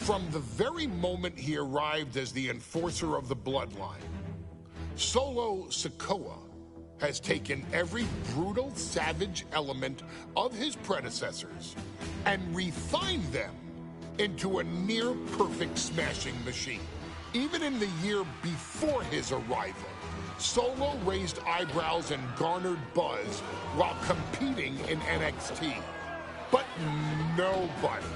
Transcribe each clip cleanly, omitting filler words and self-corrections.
From the very moment he arrived as the enforcer of the bloodline, Solo Sikoa has taken every brutal, savage element of his predecessors and refined them into a near-perfect smashing machine. Even in the year before his arrival, Solo raised eyebrows and garnered buzz while competing in NXT. But nobody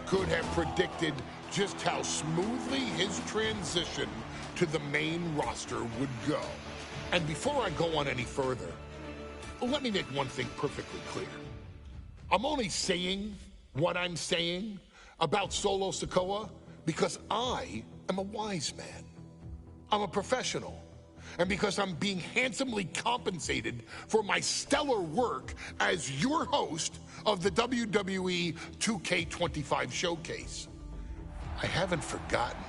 could have predicted just how smoothly his transition to the main roster would go. And before I go on any further, let me make one thing perfectly clear. I'm only saying what I'm saying about Solo Sikoa because I am a wise man. I'm a professional. And because I'm being handsomely compensated for my stellar work as your host of the WWE 2K25 Showcase. I haven't forgotten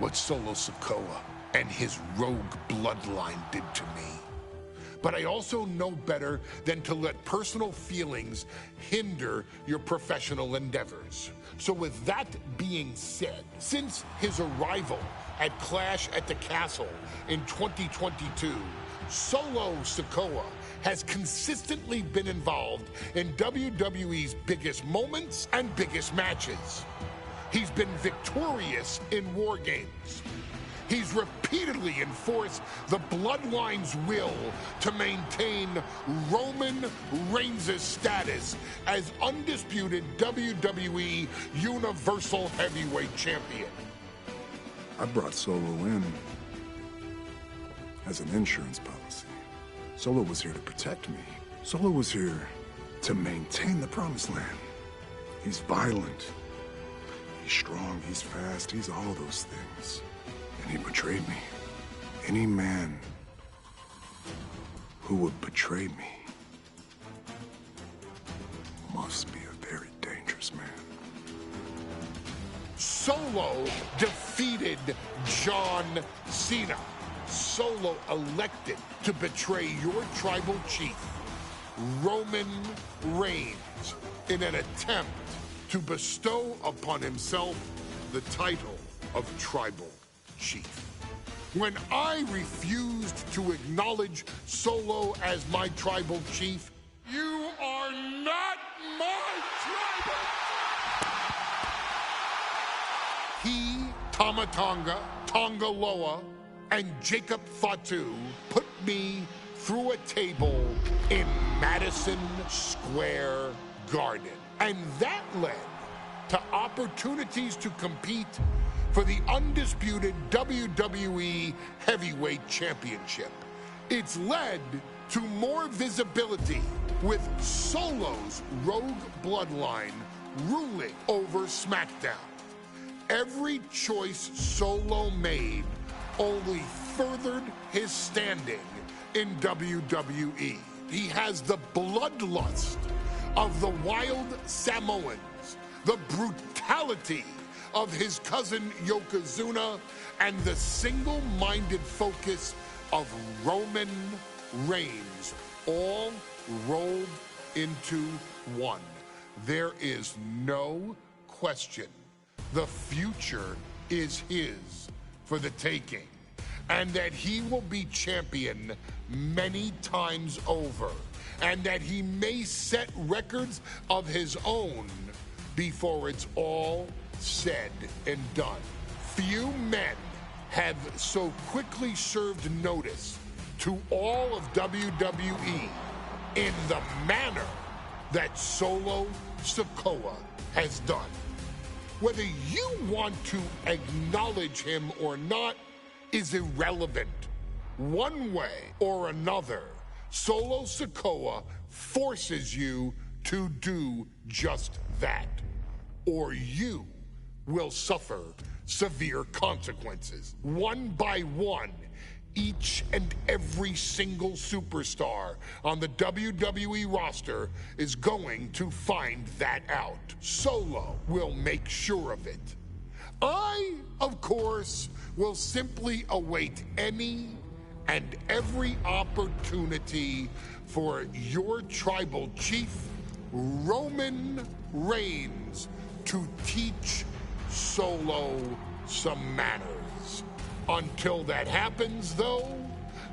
what Solo Sikoa and his rogue bloodline did to me. But I also know better than to let personal feelings hinder your professional endeavors. So with that being said, since his arrival at Clash at the Castle in 2022, Solo Sikoa has consistently been involved in WWE's biggest moments and biggest matches. He's been victorious in War Games. He's repeatedly enforced the Bloodline's will to maintain Roman Reigns' status as undisputed WWE Universal Heavyweight Champion. I brought Solo in as an insurance policy. Solo was here to protect me. Solo was here to maintain the Promised Land. He's violent. He's strong. He's fast. He's all those things. And he betrayed me. Any man who would betray me must be a very dangerous man. Solo defeated John Cena. Solo elected to betray your tribal chief, Roman Reigns, in an attempt to bestow upon himself the title of tribal chief. When I refused to acknowledge Solo as my tribal chief, you are not my tribal. He, Tama Tonga, Tonga Loa, and Jacob Fatu put me through a table in Madison Square Garden. And that led to opportunities to compete for the undisputed WWE Heavyweight Championship. It's led to more visibility with Solo's rogue bloodline ruling over SmackDown. Every choice Solo made only furthered his standing in WWE. He has the bloodlust of the wild Samoans, the brutality of his cousin Yokozuna, and the single-minded focus of Roman Reigns, all rolled into one. There is no question. The future is his for the taking, and that he will be champion many times over, and that he may set records of his own before it's all said and done. Few men have so quickly served notice to all of WWE in the manner that Solo Sikoa has done. Whether you want to acknowledge him or not is irrelevant. One way or another, Solo Sikoa forces you to do just that, or you will suffer severe consequences. One by one, each and every single superstar on the WWE roster is going to find that out. Solo will make sure of it. I, of course, will simply await any and every opportunity for your tribal chief, Roman Reigns, to teach Solo some manners. Until that happens, though,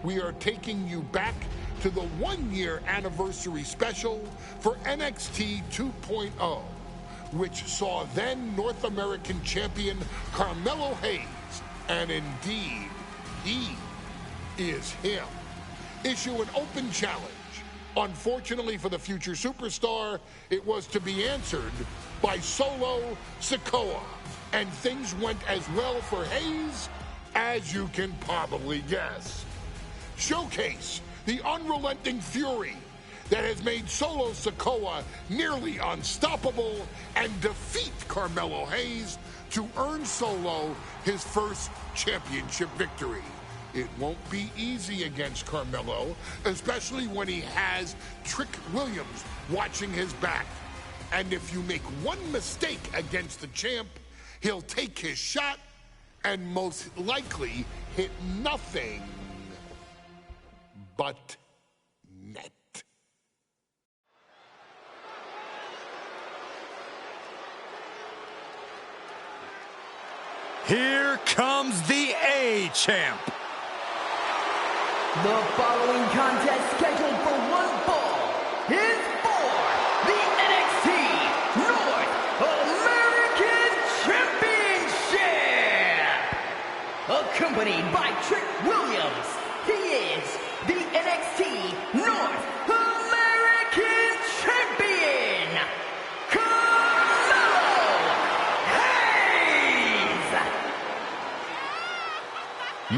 we are taking you back to the one-year anniversary special for NXT 2.0, which saw then North American champion Carmelo Hayes, and indeed, he is him, issue an open challenge. Unfortunately for the future superstar, it was to be answered by Solo Sikoa, and things went as well for Hayes as you can probably guess. Showcase the unrelenting fury that has made Solo Sikoa nearly unstoppable and defeat Carmelo Hayes to earn Solo his first championship victory. It won't be easy against Carmelo, especially when he has Trick Williams watching his back. And if you make one mistake against the champ, he'll take his shot and most likely hit nothing but net. Here comes the A-Champ. The following contest scheduled for one fall is for the NXT North American Championship. Accompanied by Trick Williams, he is the NXT North American Champion, Carmelo Hayes.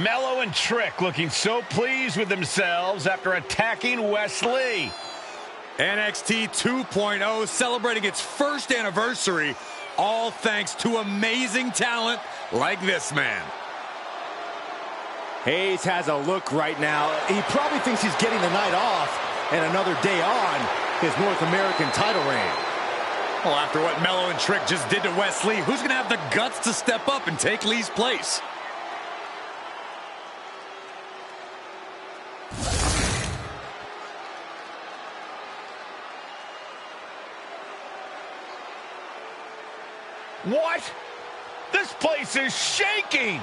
Mello and Trick looking so pleased with themselves after attacking Wesley. NXT 2.0 celebrating its first anniversary, all thanks to amazing talent like this man. Hayes has a look right now. He probably thinks he's getting the night off and another day on his North American title reign. Well, after what Mello and Trick just did to Wesley, who's going to have the guts to step up and take Lee's place? What? This place is shaking!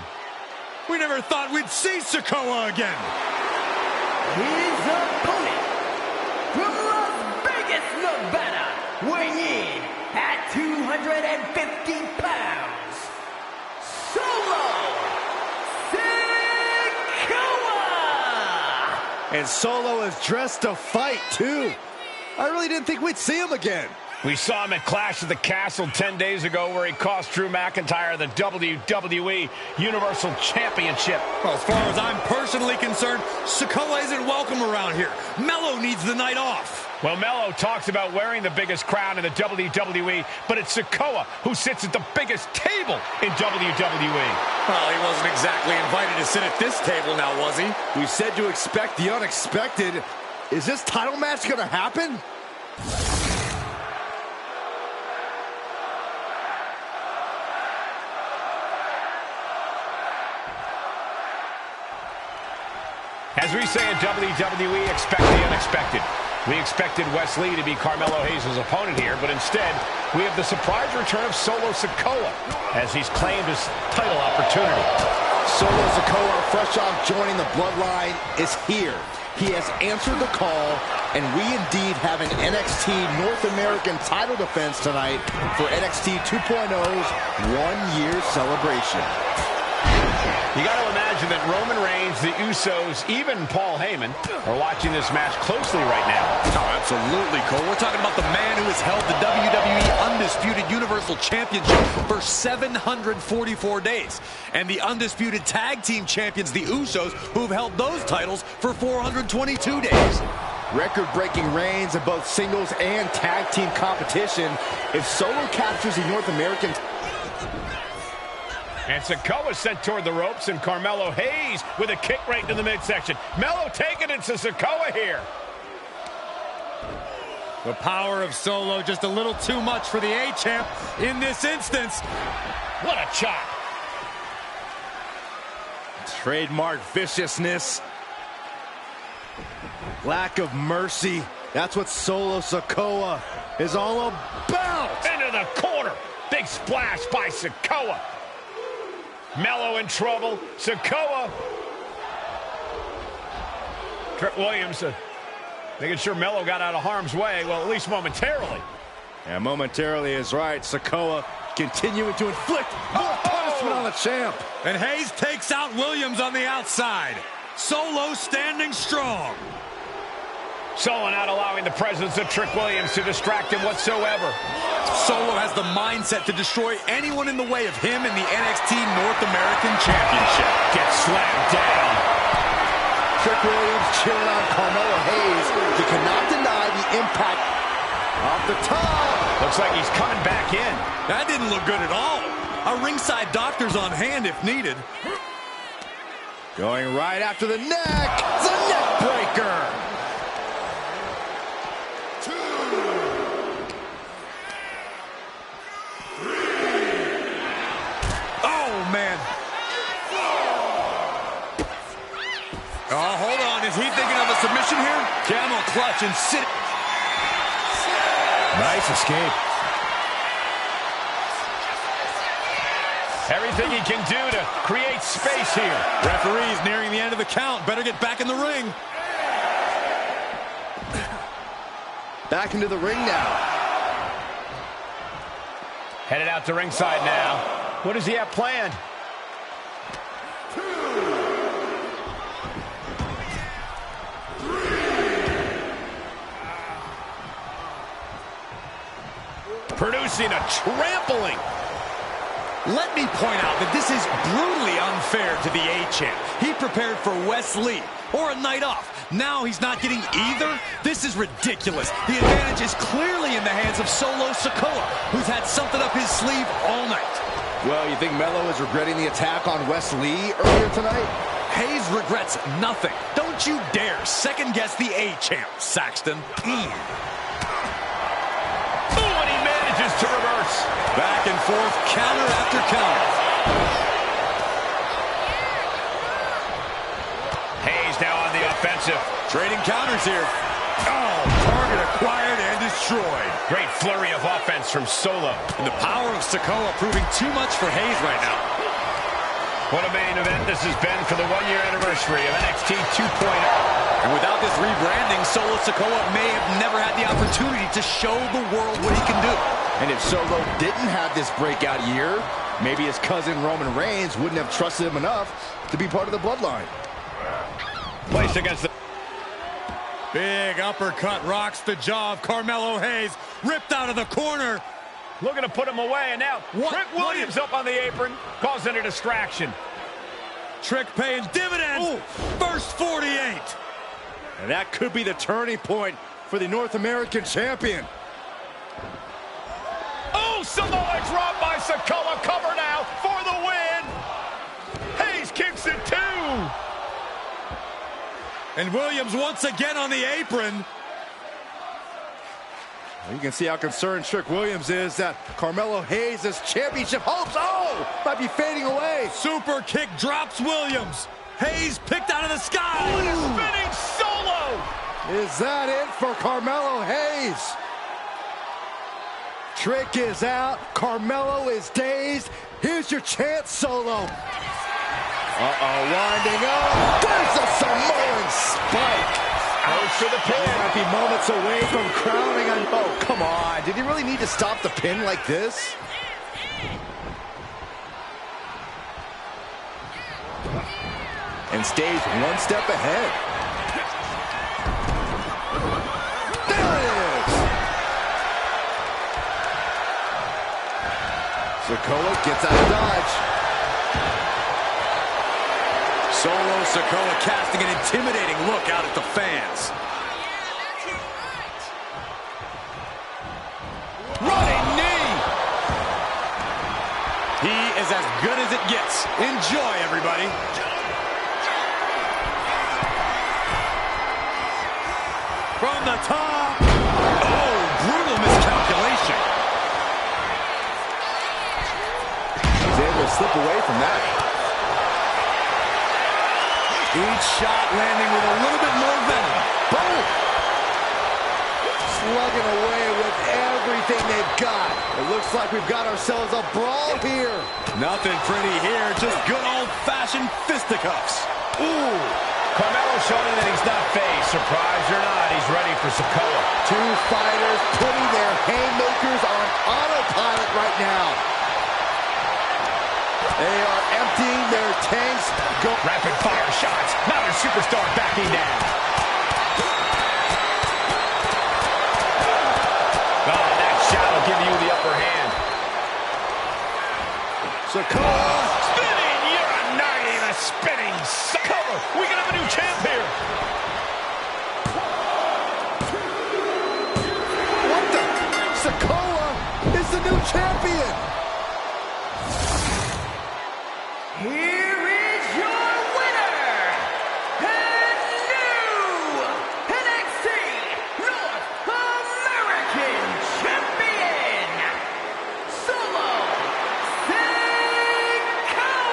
We never thought we'd see Sikoa again. His opponent from Las Vegas, Nevada, weighing in at 250 pounds, Solo Sikoa! And Solo is dressed to fight, too. I really didn't think we'd see him again. We saw him at Clash of the Castle 10 days ago where he cost Drew McIntyre the WWE Universal Championship. Well, as far as I'm personally concerned, Sikoa isn't welcome around here. Mello needs the night off. Well, Mello talks about wearing the biggest crown in the WWE, but it's Sikoa who sits at the biggest table in WWE. Well, he wasn't exactly invited to sit at this table now, was he? We said to expect the unexpected. Is this title match going to happen? As we say in WWE, expect the unexpected. We expected Wesley to be Carmelo Hayes' opponent here, but instead, we have the surprise return of Solo Sikoa as he's claimed his title opportunity. Solo Sikoa, fresh off joining the bloodline, is here. He has answered the call, and we indeed have an NXT North American title defense tonight for NXT 2.0's one-year celebration. You got to imagine that Roman Reigns, the Usos, even Paul Heyman are watching this match closely right now. Oh, absolutely, Cole. We're talking about the man who has held the WWE Undisputed Universal Championship for 744 days. And the Undisputed Tag Team Champions, the Usos, who've held those titles for 422 days. Record-breaking reigns in both singles and tag team competition. If Solo captures the North American... And Sikoa sent toward the ropes, and Carmelo Hayes with a kick right into the midsection. Mello taking it to Sikoa here. The power of Solo just a little too much for the A-Champ in this instance. What a chop. Trademark viciousness. Lack of mercy. That's what Solo Sikoa is all about. Into the corner. Big splash by Sikoa. Melo in trouble. Sikoa. Trick Williams making sure Melo got out of harm's way, well, at least momentarily. Yeah, momentarily is right. Sikoa continuing to inflict more punishment on the champ. And Hayes takes out Williams on the outside. Solo standing strong. Solo not allowing the presence of Trick Williams to distract him whatsoever. Solo has the mindset to destroy anyone in the way of him in the NXT North American Championship. Gets slammed down. Trick Williams cheering on Carmelo Hayes. He cannot deny the impact off the top. Looks like he's coming back in. That didn't look good at all. A ringside doctor's on hand if needed. Going right after the neck. The neck breaker. Oh, man. Oh, hold on. Is he thinking of a submission here? Camel clutch and sit. Nice escape. Everything he can do to create space here. Referee's nearing the end of the count. Better get back in the ring. Back into the ring now. Headed out to ringside now. What does he have planned? Producing a trampling. Let me point out that this is brutally unfair to the A-Champ. He prepared for Wes Lee or a night off. Now he's not getting either? This is ridiculous. The advantage is clearly in the hands of Solo Sikoa, who's had something up his sleeve all night. Well, you think Melo is regretting the attack on Wes Lee earlier tonight? Hayes regrets nothing. Don't you dare second-guess the A-Champ, Saxton. And he manages to reverse. Back and forth, counter after counter. Hayes now on the offensive. Trading counters here. Oh, target acquired and destroyed. Great flurry of offense from Solo. And the power of Sikoa proving too much for Hayes right now. What a main event this has been for the one-year anniversary of NXT 2.0. And without this rebranding, Solo Sikoa may have never had the opportunity to show the world what he can do. And if Solo didn't have this breakout year, maybe his cousin Roman Reigns wouldn't have trusted him enough to be part of the bloodline. Placed against the... Big uppercut rocks the jaw of Carmelo Hayes. Ripped out of the corner. Looking to put him away, and now Trick Williams up on the apron, causing a distraction. Trick paying dividends. Ooh. First 48. And that could be the turning point for the North American champion. Oh, Samoa drop by Sikoa. Cover now for the win. Hayes kicks it too. And Williams once again on the apron. You can see how concerned Trick Williams is that Carmelo Hayes' championship hopes, might be fading away. Super kick drops Williams. Hayes picked out of the sky. What a spinning Solo. Is that it for Carmelo Hayes? Trick is out. Carmelo is dazed. Here's your chance, Solo. Winding up. There's a Samoan spike. Goes for the pin. Might be moments away from crowning on. Oh, come on. Did he really need to stop the pin like this? And stays one step ahead. There it is. Sikoa gets out of dodge. Solo Sikoa casting an intimidating look out at the fans. Running knee. He is as good as it gets. Enjoy, everybody. From the top. Oh, brutal miscalculation. He's able to slip away from that. Each shot landing with a little bit more venom. Boom! Slugging away with every everything they've got. It looks like we've got ourselves a brawl here. Nothing pretty here, just good old-fashioned fisticuffs. Ooh. Carmelo showing that he's not phased. Surprised or not, he's ready for Sikoa. Two fighters putting their haymakers on autopilot right now. They are emptying their tanks. Rapid fire shots. Now their superstar backing down. Oh, that shot will give you the upper hand. Sikoa. Spinning Uranagi, the spinning Sikoa. We can have a new champ here. What the? Sikoa is the new champion. Here is your winner, and new NXT North American Champion, Solo Sikoa!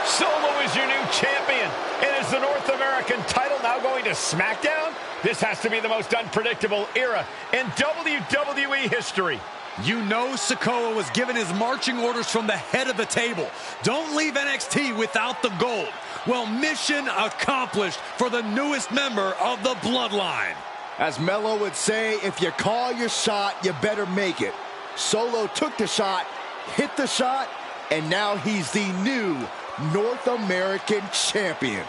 Solo is your new champion. And is the North American title now going to SmackDown? This has to be the most unpredictable era in WWE history. You know Sikoa was given his marching orders from the head of the table. Don't leave NXT without the gold. Well, mission accomplished for the newest member of the Bloodline. As Melo would say, if you call your shot, you better make it. Solo took the shot, hit the shot, and now he's the new North American Champion.